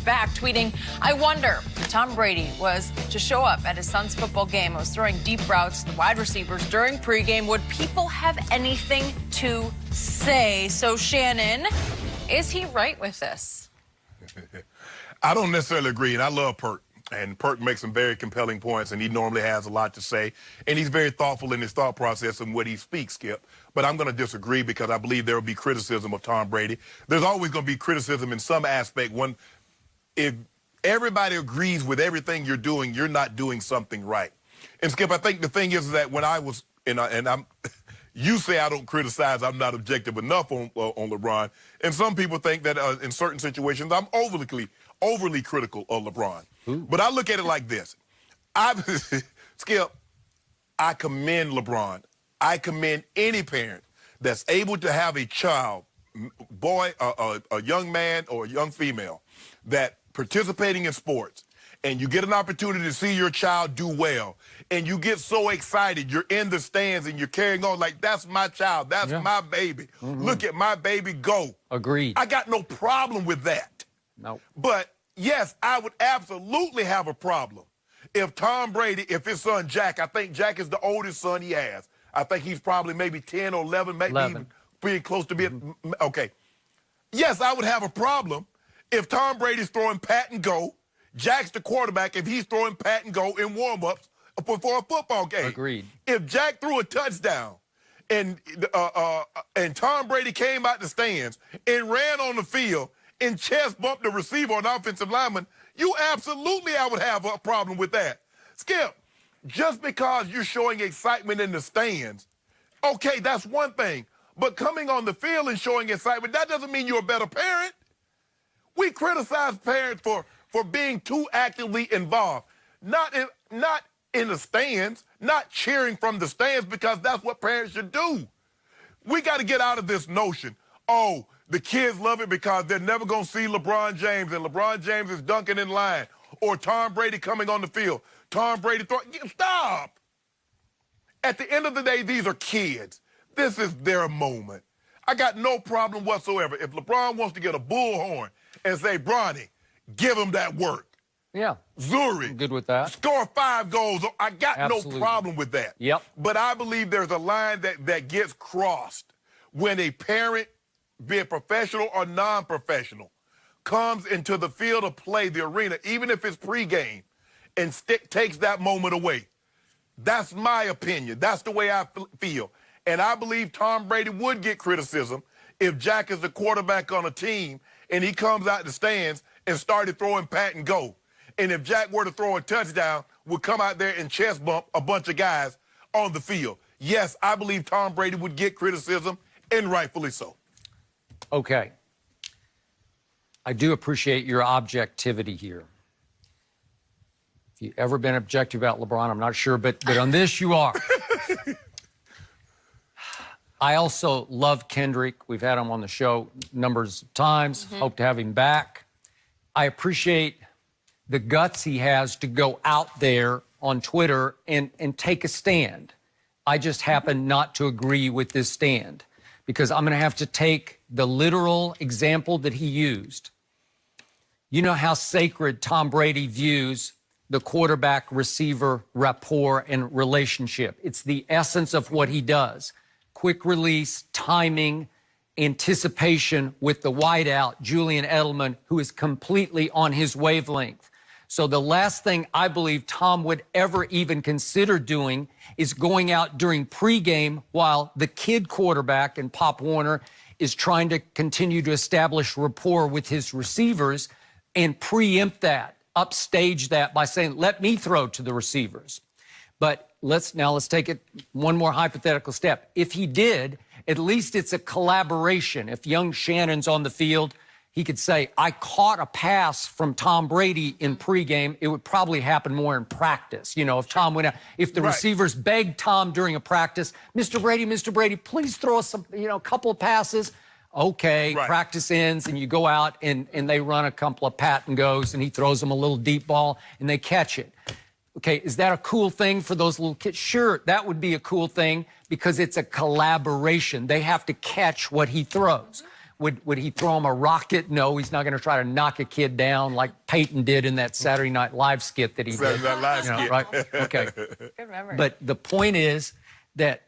back, tweeting, "I wonder if Tom Brady was to show up at his son's football game and was throwing deep routes to the wide receivers during pregame, would people have anything to say?" So, Shannon, is he right with this? I don't necessarily agree, and I love Perk. And Perk makes some very compelling points, and he normally has a lot to say. And he's very thoughtful in his thought process and what he speaks, Skip. But I'm going to disagree because I believe there will be criticism of Tom Brady. There's always going to be criticism in some aspect. If everybody agrees with everything you're doing, you're not doing something right. And, Skip, I think the thing is that when I was, you say I don't criticize, I'm not objective enough on LeBron. And some people think that in certain situations I'm overly critical of LeBron. Ooh. But I look at it like this. Skip, I commend LeBron. I commend any parent that's able to have a child, boy, a young man or a young female, that participating in sports, and you get an opportunity to see your child do well, and you get so excited, you're in the stands and you're carrying on like, that's my child, that's my baby. Look at my baby go. Agreed. I got no problem with that. No. But yes, I would absolutely have a problem if Tom Brady, if his son Jack, I think Jack is the oldest son he has. I think he's probably maybe 10 or 11, maybe even being close to being, okay. Yes, I would have a problem if Tom Brady's throwing pat and go, Jack's the quarterback, if he's throwing pat and go in warm-ups before a football game. Agreed. If Jack threw a touchdown and Tom Brady came out the stands and ran on the field and chest bumped the receiver or an offensive lineman, I would have a problem with that. Skip, just because you're showing excitement in the stands, okay, that's one thing. But coming on the field and showing excitement, that doesn't mean you're a better parent. We criticize parents for being too actively involved, not in the stands, not cheering from the stands, because that's what parents should do. We got to get out of this notion, oh, the kids love it because they're never going to see LeBron James, and LeBron James is dunking in line, or Tom Brady coming on the field. Tom Brady stop. At the end of the day, these are kids. This is their moment. I got no problem whatsoever. If LeBron wants to get a bullhorn and say, Bronny, give him that work. Yeah. Zuri, I'm good with that. Score 5 goals. I got no problem with that. Yep. But I believe there's a line that gets crossed when a parent, be it professional or non-professional, comes into the field of play, the arena, even if it's pregame, and takes that moment away. That's my opinion. That's the way I feel. And I believe Tom Brady would get criticism if Jack is the quarterback on a team and he comes out the stands and started throwing pat and go. And if Jack were to throw a touchdown, would come out there and chest bump a bunch of guys on the field. Yes, I believe Tom Brady would get criticism, and rightfully so. Okay. I do appreciate your objectivity here. If you've ever been objective about LeBron, I'm not sure, but on this you are. I also love Kendrick. We've had him on the show numbers of times. Hope to have him back. I appreciate the guts he has to go out there on Twitter and take a stand. I just happen not to agree with this stand because I'm going to have to take the literal example that he used. You know how sacred Tom Brady views the quarterback-receiver rapport and relationship. It's the essence of what he does. Quick release, timing, anticipation with the wideout, Julian Edelman, who is completely on his wavelength. So the last thing I believe Tom would ever even consider doing is going out during pregame while the kid quarterback and Pop Warner is trying to continue to establish rapport with his receivers and preempt that, upstage that by saying, let me throw to the receivers. But let's take it one more hypothetical step. If he did, at least it's a collaboration. If young Shannon's on the field, he could say, I caught a pass from Tom Brady in pregame. It would probably happen more in practice. You know, if Tom went out, if the receivers begged Tom during a practice, Mr. Brady, please throw us a couple of passes. Okay, practice ends, and you go out and they run a couple of pat and goes, and he throws them a little deep ball, and they catch it. Okay, is that a cool thing for those little kids? Sure, that would be a cool thing because it's a collaboration. They have to catch what he throws. Would he throw him a rocket? No, he's not going to try to knock a kid down like Peyton did in that Saturday Night Live skit that he did. Saturday Night Live skit. Right? Okay. Good memory. But the point is that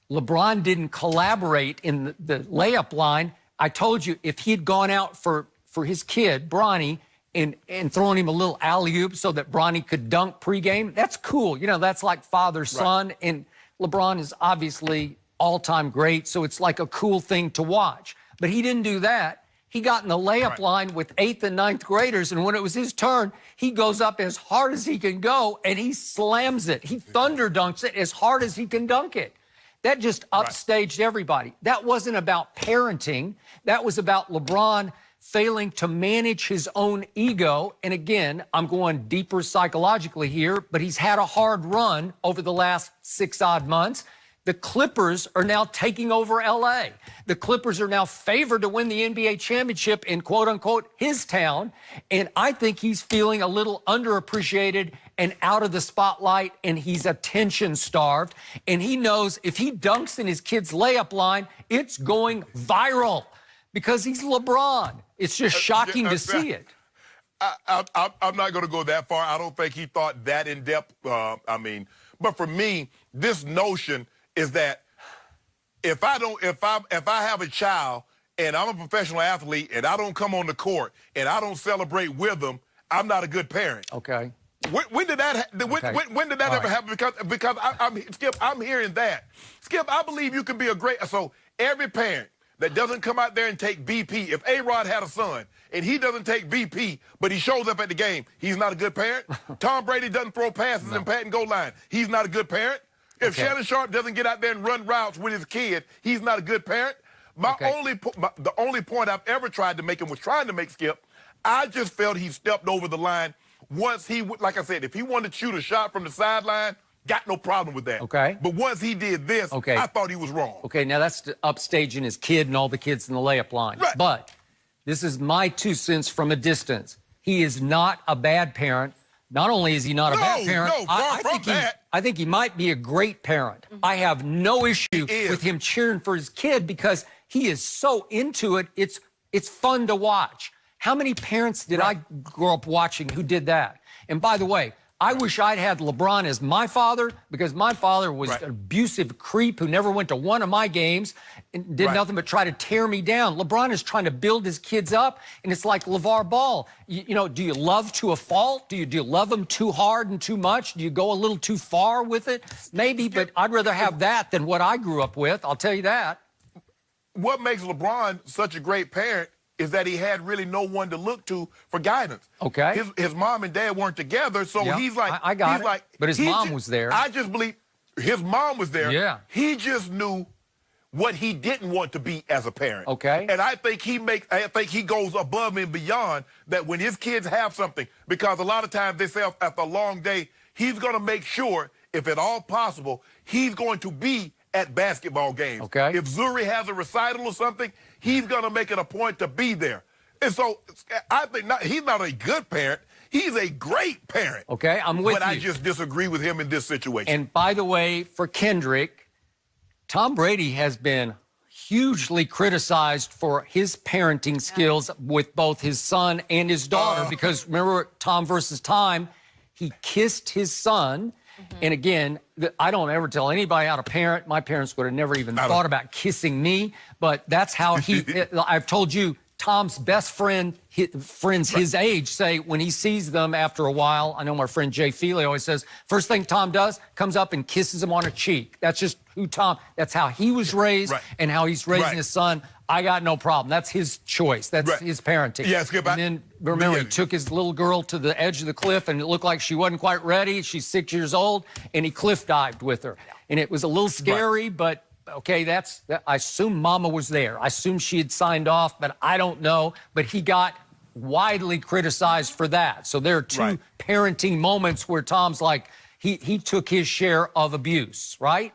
LeBron didn't collaborate in the layup line. I told you, if he'd gone out for his kid, Bronny, and throwing him a little alley-oop so that Bronny could dunk pregame, that's cool. You know, that's like father-son. Right. And LeBron is obviously all-time great, so it's like a cool thing to watch. But he didn't do that. He got in the layup line with 8th and 9th graders, and when it was his turn, he goes up as hard as he can go, and he slams it. He thunder dunks it as hard as he can dunk it. That just upstaged everybody. That wasn't about parenting. That was about LeBron failing to manage his own ego. And again, I'm going deeper psychologically here, but he's had a hard run over the last 6-odd months. The Clippers are now taking over L.A. The Clippers are now favored to win the NBA championship in, quote-unquote, his town. And I think he's feeling a little underappreciated and out of the spotlight, and he's attention-starved. And he knows if he dunks in his kid's layup line, it's going viral because he's LeBron. It's just shocking to see it. I'm not going to go that far. I don't think he thought that in depth. But for me, this notion is that if I have a child and I'm a professional athlete and I don't come on the court and I don't celebrate with them, I'm not a good parent. Okay. When did that when did that ever happen? Because I'm hearing that. Skip, I believe you can be a great. So every parent that doesn't come out there and take BP, if A-Rod had a son and he doesn't take BP, but he shows up at the game, he's not a good parent. Tom Brady doesn't throw passes in pat and go line, he's not a good parent. If Shannon Sharp doesn't get out there and run routes with his kid, he's not a good parent. The only point I've ever tried to make and was trying to make, Skip, I just felt he stepped over the line once he, like I said, if he wanted to shoot a shot from the sideline, got no problem with that. Okay. But once he did this, I thought he was wrong. Okay, now that's upstaging his kid and all the kids in the layup line. Right. But this is my 2 cents from a distance. He is not a bad parent. Not only is he not a bad parent, I think he might be a great parent. I have no issue with him cheering for his kid because he is so into it. It's fun to watch. How many parents did I grow up watching who did that? And by the way, I wish I'd had LeBron as my father because my father was an abusive creep who never went to one of my games and did nothing but try to tear me down. LeBron is trying to build his kids up, and it's like LeVar Ball. You know, do you love to a fault? Do you love them too hard and too much? Do you go a little too far with it? Maybe, but I'd rather have that than what I grew up with. I'll tell you that. What makes LeBron such a great parent is that he had really no one to look to for guidance. Okay. His mom and dad weren't together, so he's like, I got it. But his mom was there. I just believe his mom was there. Yeah. He just knew what he didn't want to be as a parent. Okay. And I think he goes above and beyond that when his kids have something, because a lot of times they say after a long day, he's going to make sure, if at all possible, he's going to be at basketball games. Okay. If Zuri has a recital or something, he's going to make it a point to be there. And so I think he's not a good parent. He's a great parent. Okay, I'm with you. But I just disagree with him in this situation. And by the way, for Kendrick, Tom Brady has been hugely criticized for his parenting skills with both his son and his daughter because remember Tom versus Time, he kissed his son. And again, I don't ever tell anybody how to parent. My parents would have never even thought about kissing me, but that's how I've told you, Tom's best friends his age say when he sees them after a while, I know my friend Jay Feely always says, first thing Tom does, comes up and kisses him on a cheek. That's just who that's how he was raised and how he's raising his son. I got no problem. That's his choice. That's his parenting. Yeah, Skip. And then, remember, he took his little girl to the edge of the cliff, and it looked like she wasn't quite ready. She's 6 years old, and he cliff dived with her. And it was a little scary, but, okay, I assume Mama was there. I assume she had signed off, but I don't know. But he got widely criticized for that. So there are two parenting moments where Tom's like, he took his share of abuse, right?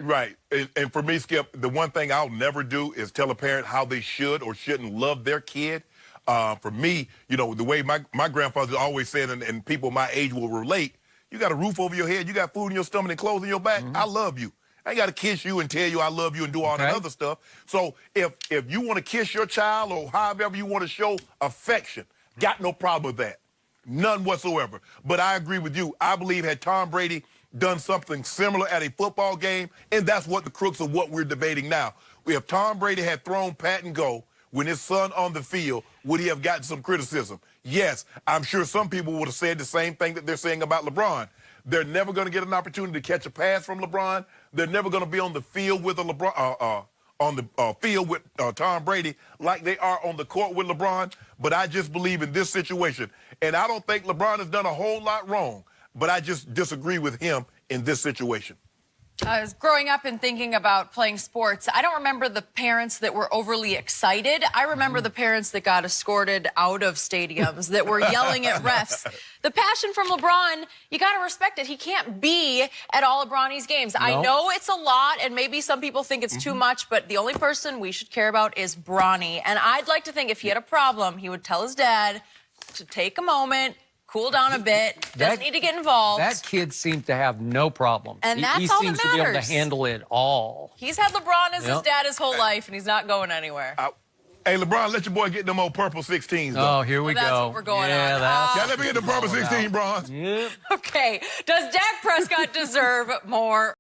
Right. And for me, Skip, the one thing I'll never do is tell a parent how they should or shouldn't love their kid. For me, you know, the way my grandfather always said, and people my age will relate, you got a roof over your head, you got food in your stomach and clothes in your back, I love you. I ain't got to kiss you and tell you I love you and do all that other stuff. So if you want to kiss your child or however you want to show affection, got no problem with that. None whatsoever. But I agree with you. I believe had Tom Brady done something similar at a football game, and that's what the crux of what we're debating now. If Tom Brady had thrown pat and go when his son on the field, would he have gotten some criticism? Yes, I'm sure some people would have said the same thing that they're saying about LeBron. They're never going to get an opportunity to catch a pass from LeBron. They're never going to be on the field with a LeBron, field with Tom Brady like they are on the court with LeBron. But I just believe in this situation, and I don't think LeBron has done a whole lot wrong, but I just disagree with him in this situation. I was growing up and thinking about playing sports. I don't remember the parents that were overly excited. I remember the parents that got escorted out of stadiums that were yelling at refs. The passion from LeBron, you got to respect it. He can't be at all of Bronny's games. I know it's a lot, and maybe some people think it's too much, but the only person we should care about is Bronny. And I'd like to think if he had a problem, he would tell his dad to take a moment, cool down a bit, doesn't need to get involved. That kid seems to have no problem. And that's he all seems that to be able to matters. handle it all. He's had LeBron as his dad his whole life, and he's not going anywhere. Hey, LeBron, let your boy get them old purple 16s, though. Oh, here we That's go. what we're going on. Yeah, let me get the purple 16, Bron. Okay. Does Dak Prescott deserve more